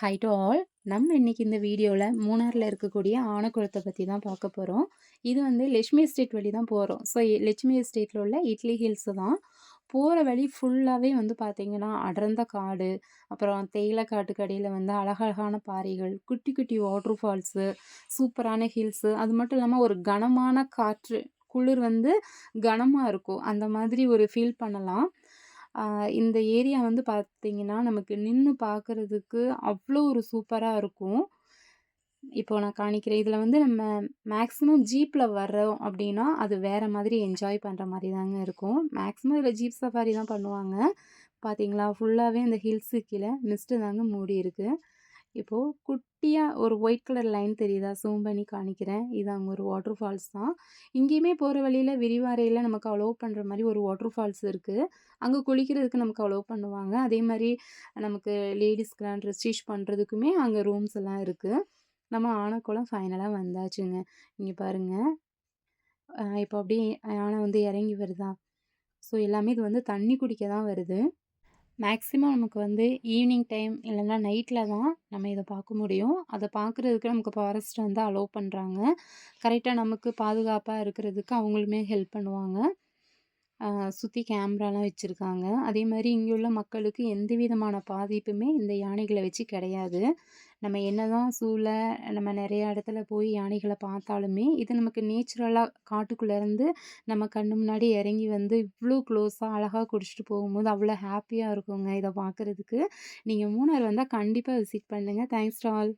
High to all. நம்ம இன்னைக்கு இந்த வீடியோல மூணார்ல இருக்கக்கூடிய ஆனக்குளத்த பத்தி தான் பார்க்க போறோம். இது வந்து லட்சுமி எஸ்டேட் வழி தான் போறோம். ஸோ லட்சுமி எஸ்டேட்ல உள்ள இட்லி ஹில்ஸ் தான். போற வழி ஃபுல்லாவே வந்து பார்த்தீங்கன்னா, அடர்ந்த காடு, அப்புறம் தேயிலை காட்டுக்கு அடியில வந்து அழகழகான பாறைகள், குட்டி குட்டி வாட்டர் ஃபால்ஸு, சூப்பரான ஹில்ஸு, அது மட்டும் இல்லாம ஒரு கனமான காற்று, குளிர் வந்து கனமா இருக்கும். அந்த மாதிரி ஒரு ஃபீல் பண்ணலாம். ஆ இந்த ஏரியா வந்து பார்த்தீங்கன்னா, நமக்கு நின்னு பார்க்கறதுக்கு அவ்ளோ ஒரு சூப்பரா இருக்கும். இப்போ நான் காணிக்கிறேன். இதில வந்து நம்ம மேக்ஸிமம் ஜீப்ல வர்றோம் அப்டின்னா, அது வேற மாதிரி என்ஜாய் பண்ற மாரி தாங்க இருக்கும். மேக்ஸிமம் இதில ஜீப் சஃபாரி தான் பண்ணுவாங்க. பார்த்தீங்களா, ஃபுல்லாவே இந்த ஹில்ஸுக்கு கீழ மிஸ்ட் தாங்க மூடியிருக்கு. இப்போ குட்டியா ஒரு ஒயிட் கலர் லைன் தெரியுதா? ஜூம் பண்ணி காணிக்கிறேன். இது அங்க ஒரு வாட்டர் ஃபால்ஸ் தான். இங்கேயுமே போற வழியில விரிவாரையில நமக்கு அலோவ் பண்ற மாரி ஒரு வாட்டர் ஃபால்ஸ் இருக்கு. அங்க குளிக்கிறதுக்கு நமக்கு அலோவ் பண்ணுவாங்க. அதே மாரி நமக்கு லேடீஸ்க்குலாம் ட்ரெஸ் ஸ்டிச் பண்றதுக்குமே அங்க ரூம்ஸ் எல்லாம் இருக்கு. நம்ம ஆனக்குளம் ஃபைனலா வந்தாச்சுங்க. இங்க பாருங்க. இப்போ அப்படியே யானை வந்து இறங்கி வருதா? ஸோ எல்லாமே இது வந்து தண்ணி குடிக்க தான் வருது. மேக்ஸிமம் நமக்கு வந்து ஈவினிங் டைம் இல்லைன்னா நைட்டில் தான் நம்ம இதை பார்க்க முடியும். அதை பார்க்குறதுக்கு நமக்கு ஃபாரஸ்ட் வந்து அலோவ் பண்ணுறாங்க. கரெக்டாக நமக்கு பாதுகாப்பாக இருக்கிறதுக்கு அவங்களுமே ஹெல்ப் பண்ணுவாங்க. சுற்றி கேமராலாம் வச்சுருக்காங்க. அதே மாரி இங்கே உள்ள மக்களுக்கு எந்த விதமான பாதிப்புமே இந்த யானைகள வச்சு கிடையாது. நம்ம என்னதான் ஜூல நம்ம நெறைய இடத்துல போய் யானைகள பார்த்தாலுமே, இது நமக்கு நேச்சுரலா காட்டுக்குள்ளேருந்து நம்ம கண்ணு முன்னாடி இறங்கி வந்து இவ்ளோ க்ளோஸா அழகா குடிச்சிட்டு போகும்போது அவ்வளோ ஹாப்பியா இருக்குங்க இத பார்க்குறதுக்கு. நீங்க மூணார் வந்தா கண்டிப்பா விசிட் பண்ணுங்க. Thanks to all.